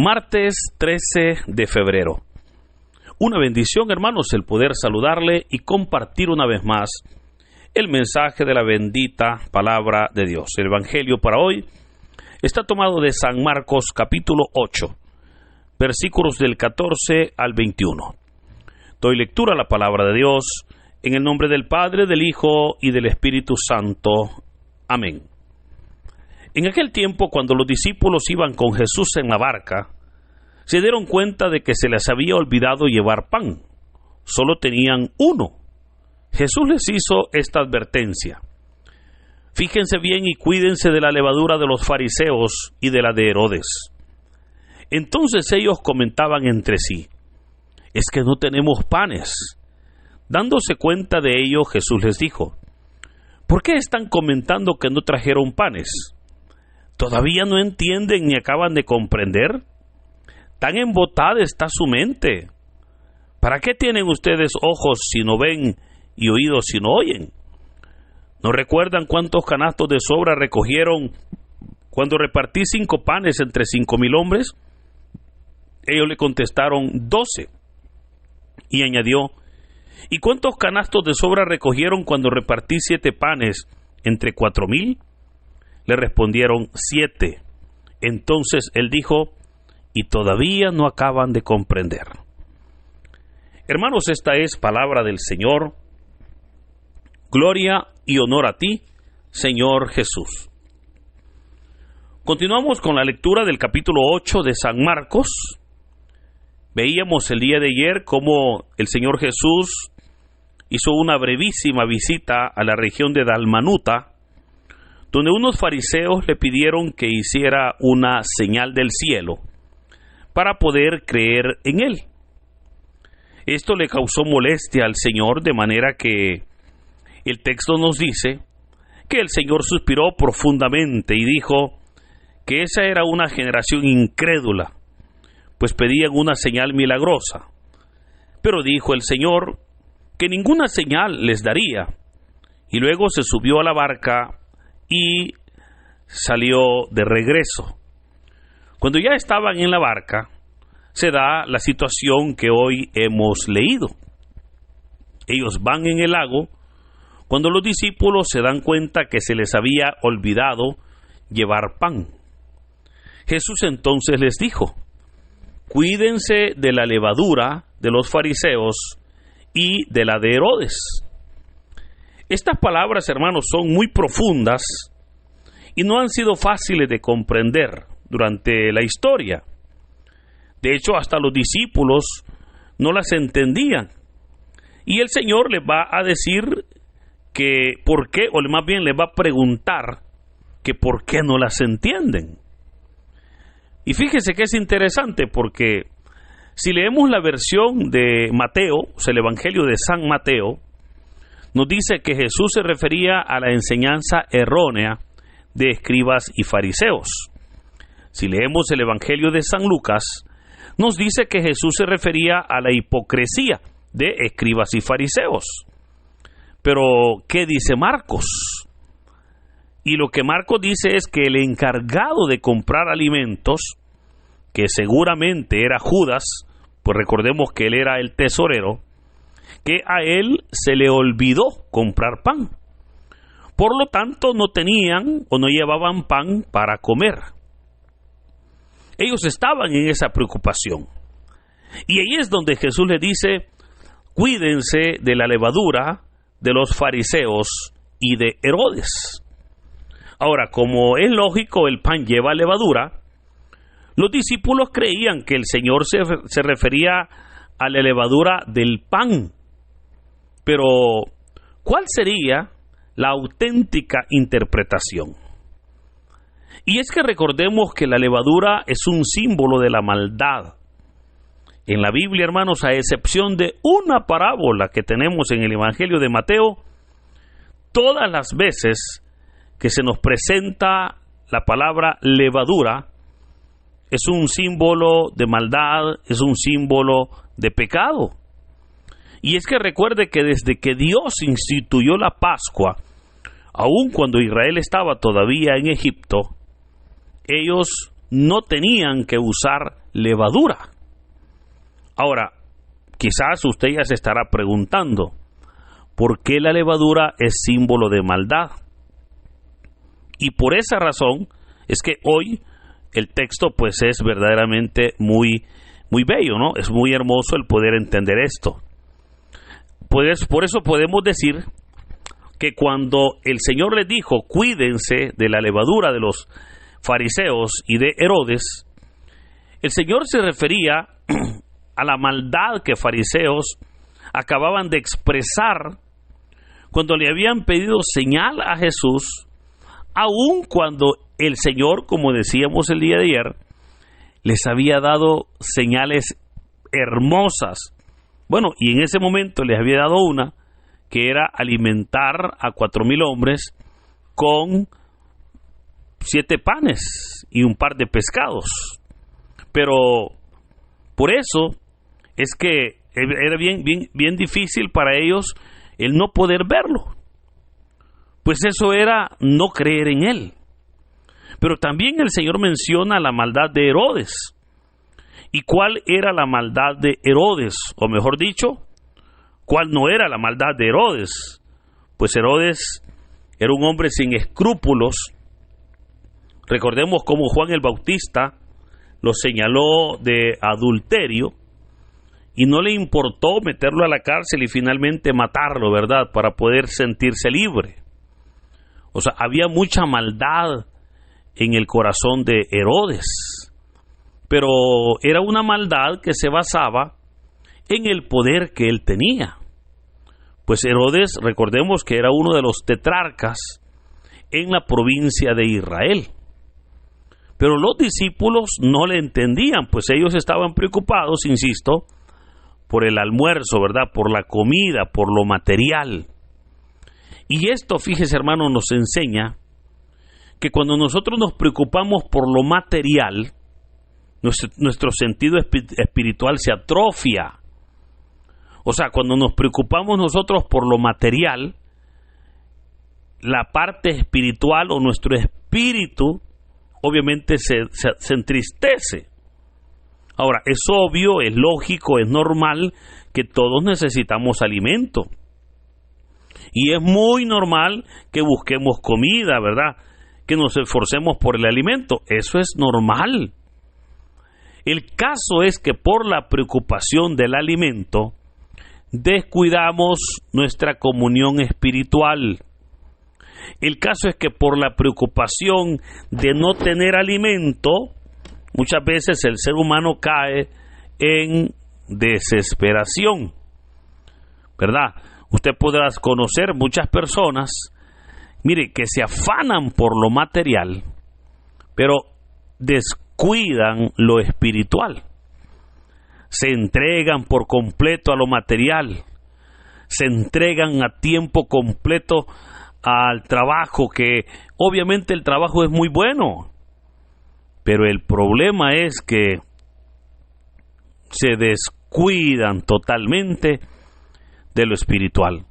Martes 13 de febrero. Una bendición, hermanos, el poder saludarle y compartir una vez más el mensaje de la bendita palabra de Dios. El evangelio para hoy está tomado de San Marcos capítulo 8, versículos del 14 al 21. Doy lectura a la palabra de Dios en el nombre del Padre, del Hijo y del Espíritu Santo. Amén. En aquel tiempo, cuando los discípulos iban con Jesús en la barca, se dieron cuenta de que se les había olvidado llevar pan. Solo tenían uno. Jesús les hizo esta advertencia: fíjense bien y cuídense de la levadura de los fariseos y de la de Herodes. Entonces ellos comentaban entre sí: es que no tenemos panes. Dándose cuenta de ello, Jesús les dijo: ¿por qué están comentando que no trajeron panes? ¿Todavía no entienden ni acaban de comprender? Tan embotada está su mente. ¿Para qué tienen ustedes ojos si no ven y oídos si no oyen? ¿No recuerdan cuántos canastos de sobra recogieron cuando repartí 5 panes entre 5,000 hombres? Ellos le contestaron: 12. Y añadió: ¿y cuántos canastos de sobra recogieron cuando repartí 7 panes entre 4,000? Le respondieron: 7. Entonces él dijo: y todavía no acaban de comprender. Hermanos, esta es palabra del Señor. Gloria y honor a ti, Señor Jesús. Continuamos con la lectura del capítulo 8 de San Marcos. Veíamos el día de ayer cómo el Señor Jesús hizo una brevísima visita a la región de Dalmanuta, donde unos fariseos le pidieron que hiciera una señal del cielo para poder creer en él. Esto le causó molestia al Señor, de manera que el texto nos dice que el Señor suspiró profundamente y dijo que esa era una generación incrédula, pues pedían una señal milagrosa. Pero dijo el Señor que ninguna señal les daría, y luego se subió a la barca y salió de regreso. Cuando ya estaban en la barca, se da la situación que hoy hemos leído. Ellos van en el lago cuando los discípulos se dan cuenta que se les había olvidado llevar pan. Jesús entonces les dijo: cuídense de la levadura de los fariseos y de la de Herodes. Estas palabras, hermanos, son muy profundas y no han sido fáciles de comprender durante la historia. De hecho, hasta los discípulos no las entendían. Y el Señor les va a decir que por qué, o más bien les va a preguntar que por qué no las entienden. Y fíjese que es interesante, porque si leemos la versión de Mateo, o sea, el Evangelio de San Mateo, nos dice que Jesús se refería a la enseñanza errónea de escribas y fariseos. Si leemos el Evangelio de San Lucas, nos dice que Jesús se refería a la hipocresía de escribas y fariseos. Pero, ¿qué dice Marcos? Y lo que Marcos dice es que el encargado de comprar alimentos, que seguramente era Judas, pues recordemos que él era el tesorero, que a él se le olvidó comprar pan. Por lo tanto, no tenían o no llevaban pan para comer. Ellos estaban en esa preocupación. Y ahí es donde Jesús les dice: cuídense de la levadura de los fariseos y de Herodes. Ahora, como es lógico, el pan lleva levadura. Los discípulos creían que el Señor se refería a la levadura del pan. Pero, ¿cuál sería la auténtica interpretación? Y es que recordemos que la levadura es un símbolo de la maldad. En la Biblia, hermanos, a excepción de una parábola que tenemos en el Evangelio de Mateo, todas las veces que se nos presenta la palabra levadura, es un símbolo de maldad, es un símbolo de pecado. Y es que recuerde que desde que Dios instituyó la Pascua, aun cuando Israel estaba todavía en Egipto, ellos no tenían que usar levadura. Ahora, quizás usted ya se estará preguntando, ¿por qué la levadura es símbolo de maldad? Y por esa razón es que hoy el texto pues es verdaderamente muy bello, ¿no? Es muy hermoso el poder entender esto. Pues, por eso podemos decir que cuando el Señor les dijo, cuídense de la levadura de los fariseos y de Herodes, el Señor se refería a la maldad que fariseos acababan de expresar cuando le habían pedido señal a Jesús, aun cuando el Señor, como decíamos el día de ayer, les había dado señales hermosas. Bueno, y en ese momento les había dado una, que era alimentar a 4,000 hombres con 7 panes y un par de pescados. Pero por eso es que era bien difícil para ellos el no poder verlo. Pues eso era no creer en él. Pero también el Señor menciona la maldad de Herodes. ¿Y cuál era la maldad de Herodes? O mejor dicho, ¿cuál no era la maldad de Herodes? Pues Herodes era un hombre sin escrúpulos. Recordemos cómo Juan el Bautista lo señaló de adulterio y no le importó meterlo a la cárcel y finalmente matarlo, ¿verdad? Para poder sentirse libre. O sea, había mucha maldad en el corazón de Herodes, pero era una maldad que se basaba en el poder que él tenía. Pues Herodes, recordemos que era uno de los tetrarcas en la provincia de Israel. Pero los discípulos no le entendían, pues ellos estaban preocupados, insisto, por el almuerzo, ¿verdad? Por la comida, por lo material. Y esto, fíjese hermano, nos enseña que cuando nosotros nos preocupamos por lo material, nuestro sentido espiritual se atrofia. O sea, cuando nos preocupamos nosotros por lo material, la parte espiritual o nuestro espíritu obviamente se entristece. Ahora, es obvio, es lógico, es normal que todos necesitamos alimento. Y es muy normal que busquemos comida, ¿verdad? Que nos esforcemos por el alimento. Eso es normal. El caso es que por la preocupación del alimento, descuidamos nuestra comunión espiritual. El caso es que por la preocupación de no tener alimento, muchas veces el ser humano cae en desesperación, ¿verdad? Usted podrá conocer muchas personas, mire, que se afanan por lo material, pero descuidan lo espiritual. Se entregan por completo a lo material, se entregan a tiempo completo al trabajo, que obviamente el trabajo es muy bueno, pero el problema es que se descuidan totalmente de lo espiritual.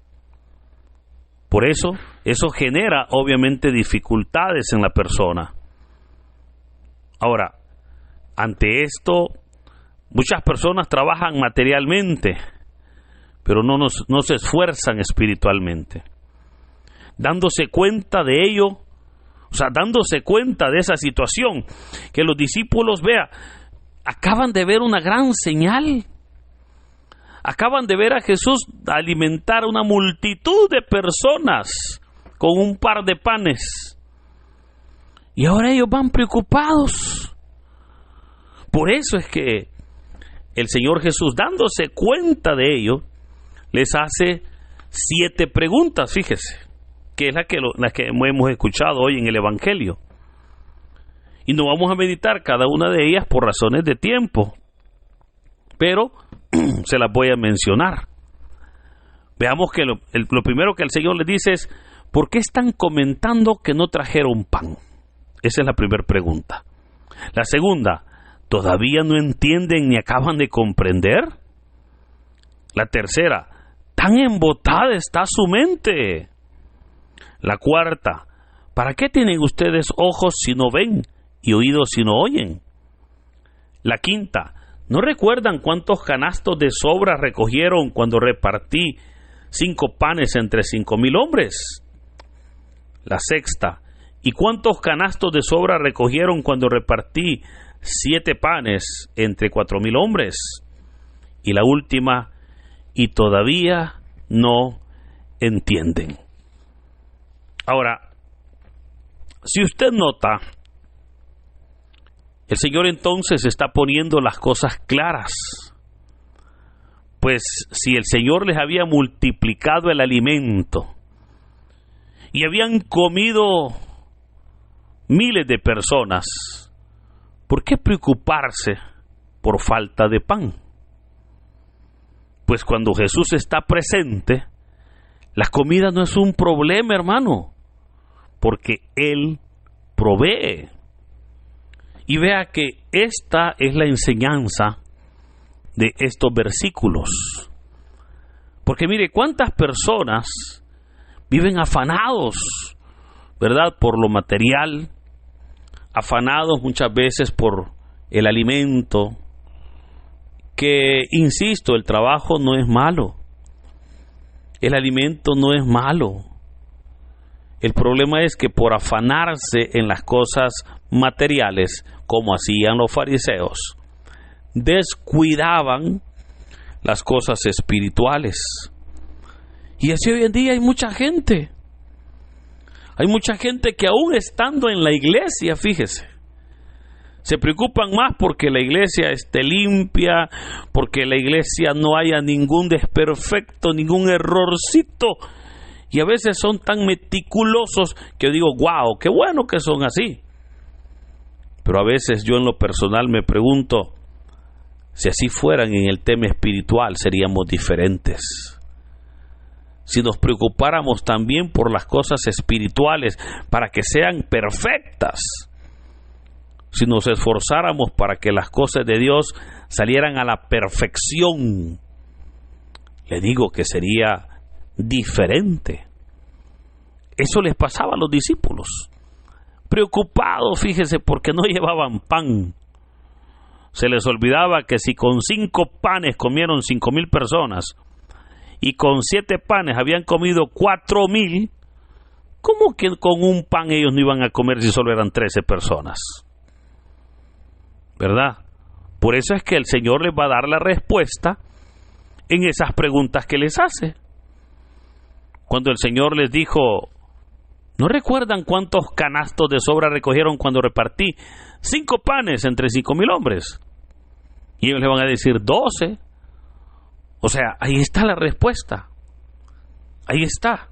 Por eso genera obviamente dificultades en la persona. Ahora, ante esto, muchas personas trabajan materialmente, pero no se esfuerzan espiritualmente. Dándose cuenta de ello, o sea, dándose cuenta de esa situación, que los discípulos, acaban de ver una gran señal. Acaban de ver a Jesús alimentar a una multitud de personas con un par de panes. Y ahora ellos van preocupados. Por eso es que el Señor Jesús, dándose cuenta de ello, les hace 7 preguntas, fíjese, que es la que hemos escuchado hoy en el Evangelio. Y no vamos a meditar cada una de ellas por razones de tiempo, pero se las voy a mencionar. Veamos que lo primero que el Señor les dice es: ¿por qué están comentando que no trajeron pan? Esa es la primera pregunta. La segunda: ¿todavía no entienden ni acaban de comprender? La tercera: ¿tan embotada está su mente? La cuarta: ¿para qué tienen ustedes ojos si no ven y oídos y no oyen. La quinta, ¿no recuerdan cuántos canastos de sobra recogieron cuando repartí 5 panes entre 5,000 hombres? La sexta, ¿y cuántos canastos de sobra recogieron cuando repartí 7 panes entre 4,000 hombres? Y la última, y todavía no entienden. Ahora, si usted nota, el Señor entonces está poniendo las cosas claras. Pues si el Señor les había multiplicado el alimento y habían comido miles de personas, ¿por qué preocuparse por falta de pan? Pues cuando Jesús está presente, la comida no es un problema, hermano, porque Él provee. Y vea que esta es la enseñanza de estos versículos. Porque mire, cuántas personas viven afanados, ¿verdad?, por lo material, afanados muchas veces por el alimento, que, insisto, el trabajo no es malo, el alimento no es malo. El problema es que por afanarse en las cosas materiales, como hacían los fariseos, descuidaban las cosas espirituales. Y así hoy en día hay mucha gente. Hay mucha gente que aún estando en la iglesia, fíjese, se preocupan más porque la iglesia esté limpia, porque la iglesia no haya ningún desperfecto, ningún errorcito. Y a veces son tan meticulosos que yo digo, wow, qué bueno que son así. Pero a veces yo en lo personal me pregunto, si así fueran en el tema espiritual, seríamos diferentes. Si nos preocupáramos también por las cosas espirituales para que sean perfectas, si nos esforzáramos para que las cosas de Dios salieran a la perfección, le digo que sería diferente. Eso les pasaba a los discípulos, preocupados, fíjese, porque no llevaban pan. Se les olvidaba que si con 5 panes comieron 5,000 personas y con 7 panes habían comido 4,000, ¿cómo que con un pan ellos no iban a comer si solo eran 13 personas? ¿Verdad? Por eso es que el Señor les va a dar la respuesta en esas preguntas que les hace. Cuando el Señor les dijo, ¿no recuerdan cuántos canastos de sobra recogieron cuando repartí 5 panes entre 5,000 hombres? Y ellos le van a decir 12. O sea, ahí está la respuesta. Ahí está.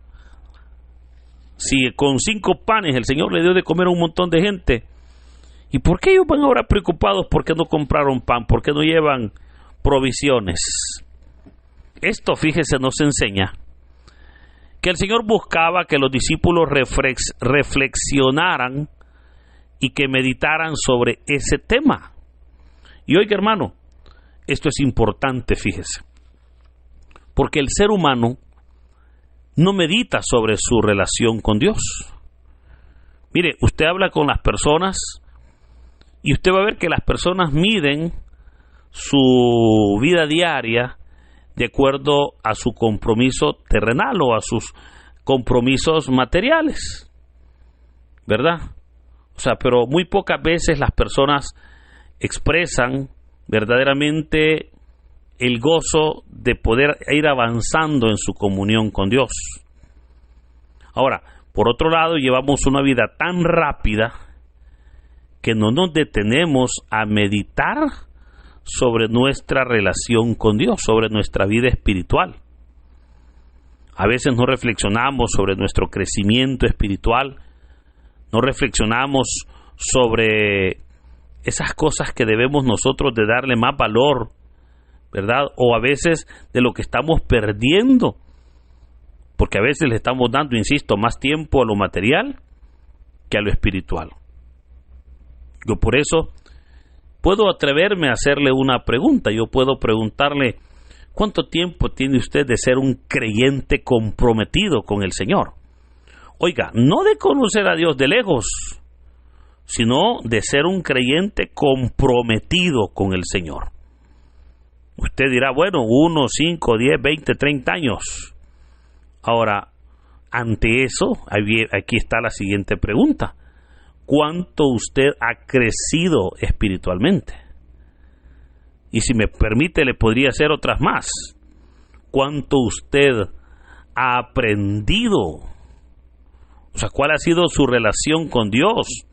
Si con 5 panes el Señor le dio de comer a un montón de gente, ¿y por qué ellos van ahora preocupados porque no compraron pan? ¿Por qué no llevan provisiones? Esto, fíjese, nos enseña que el Señor buscaba que los discípulos reflexionaran y que meditaran sobre ese tema. Y oiga, hermano, esto es importante, fíjese, porque el ser humano no medita sobre su relación con Dios. Mire, usted habla con las personas y usted va a ver que las personas miden su vida diaria de acuerdo a su compromiso terrenal o a sus compromisos materiales, ¿verdad? O sea, pero muy pocas veces las personas expresan verdaderamente el gozo de poder ir avanzando en su comunión con Dios. Ahora, por otro lado, llevamos una vida tan rápida que no nos detenemos a meditar sobre nuestra relación con Dios, sobre nuestra vida espiritual. A veces no reflexionamos sobre nuestro crecimiento espiritual, no reflexionamos sobre esas cosas que debemos nosotros de darle más valor, ¿verdad? O a veces de lo que estamos perdiendo, porque a veces le estamos dando, insisto, más tiempo a lo material que a lo espiritual. Yo por eso puedo atreverme a hacerle una pregunta. Yo puedo preguntarle, ¿cuánto tiempo tiene usted de ser un creyente comprometido con el Señor? Oiga, no de conocer a Dios de lejos, sino de ser un creyente comprometido con el Señor. Usted dirá, bueno, 1, 5, 10, 20, 30 años. Ahora, ante eso, aquí está la siguiente pregunta. ¿Cuánto usted ha crecido espiritualmente? Y si me permite, le podría hacer otras más. ¿Cuánto usted ha aprendido? O sea, ¿cuál ha sido su relación con Dios?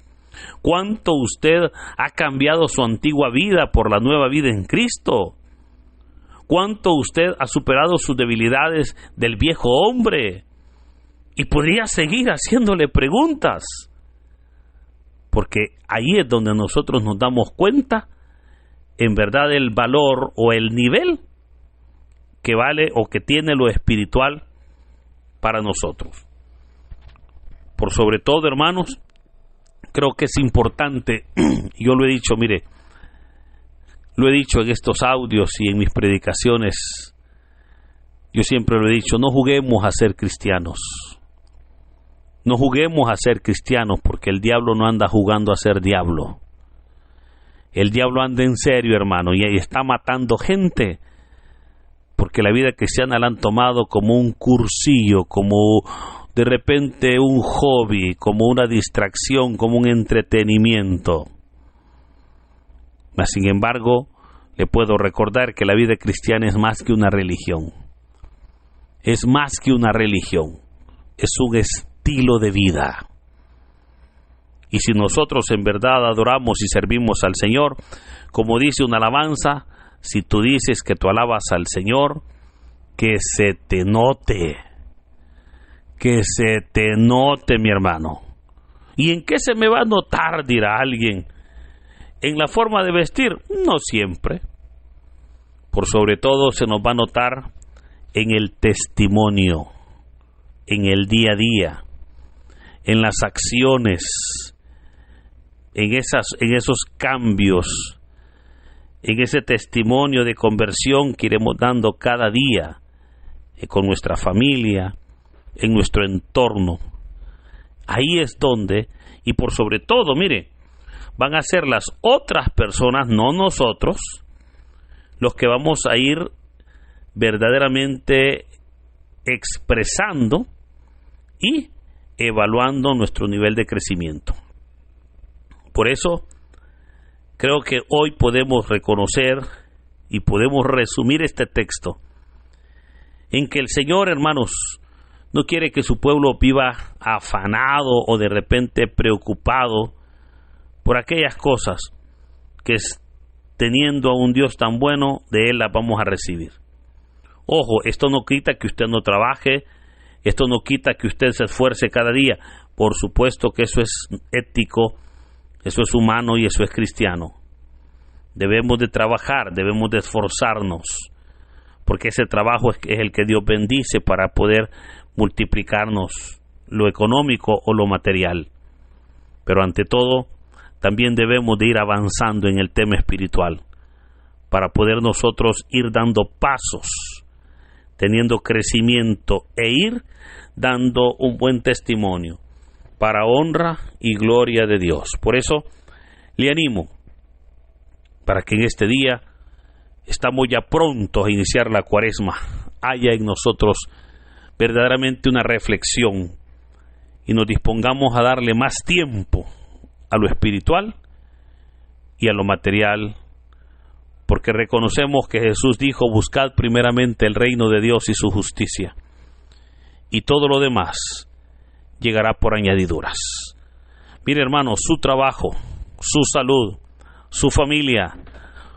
¿Cuánto usted ha cambiado su antigua vida por la nueva vida en Cristo? ¿Cuánto usted ha superado sus debilidades del viejo hombre? Y podría seguir haciéndole preguntas. Porque ahí es donde nosotros nos damos cuenta, en verdad, el valor o el nivel que vale o que tiene lo espiritual para nosotros. Por sobre todo, hermanos, creo que es importante, yo lo he dicho, mire, lo he dicho en estos audios y en mis predicaciones, yo siempre lo he dicho, no juguemos a ser cristianos. No juguemos a ser cristianos, porque el diablo no anda jugando a ser diablo. El diablo anda en serio, hermano, y ahí está matando gente, porque la vida cristiana la han tomado como un cursillo, como de repente un hobby, como una distracción, como un entretenimiento. Mas, sin embargo, le puedo recordar que la vida cristiana es más que una religión. Es más que una religión. Es un estilo de vida. Y si nosotros en verdad adoramos y servimos al Señor, como dice una alabanza, si tú dices que tú alabas al Señor, que se te note. Que se te note, mi hermano. ¿Y en qué se me va a notar?, dirá alguien. ¿En la forma de vestir? No siempre. Por sobre todo se nos va a notar en el testimonio, en el día a día, en las acciones, en esos cambios, en ese testimonio de conversión que iremos dando cada día con nuestra familia, en nuestro entorno. Ahí es donde, y por sobre todo, mire, van a ser las otras personas, no nosotros, los que vamos a ir verdaderamente expresando y evaluando nuestro nivel de crecimiento. Por eso, creo que hoy podemos reconocer y podemos resumir este texto en que el Señor, hermanos, no quiere que su pueblo viva afanado o de repente preocupado por aquellas cosas que, teniendo a un Dios tan bueno, de Él las vamos a recibir. Ojo, esto no quita que usted no trabaje, esto no quita que usted se esfuerce cada día. Por supuesto que eso es ético, eso es humano y eso es cristiano. Debemos de trabajar, debemos de esforzarnos, porque ese trabajo es el que Dios bendice para poder multiplicarnos lo económico o lo material. Pero ante todo, también debemos de ir avanzando en el tema espiritual para poder nosotros ir dando pasos, teniendo crecimiento e ir dando un buen testimonio para honra y gloria de Dios. Por eso le animo para que en este día, estamos ya prontos a iniciar la Cuaresma, haya en nosotros verdaderamente una reflexión y nos dispongamos a darle más tiempo a lo espiritual y a lo material, porque reconocemos que Jesús dijo: buscad primeramente el reino de Dios y su justicia, y todo lo demás llegará por añadiduras. Mire, hermano, su trabajo, su salud, su familia,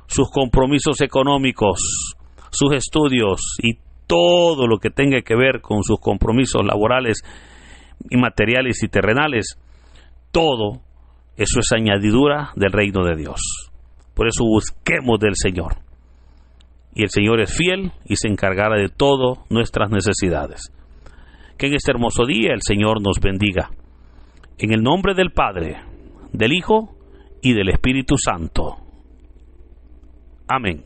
sus compromisos económicos, sus estudios y todo lo que tenga que ver con sus compromisos laborales y materiales y terrenales, todo eso es añadidura del reino de Dios. Por eso busquemos del Señor. Y el Señor es fiel y se encargará de todas nuestras necesidades. Que en este hermoso día el Señor nos bendiga. En el nombre del Padre, del Hijo y del Espíritu Santo. Amén.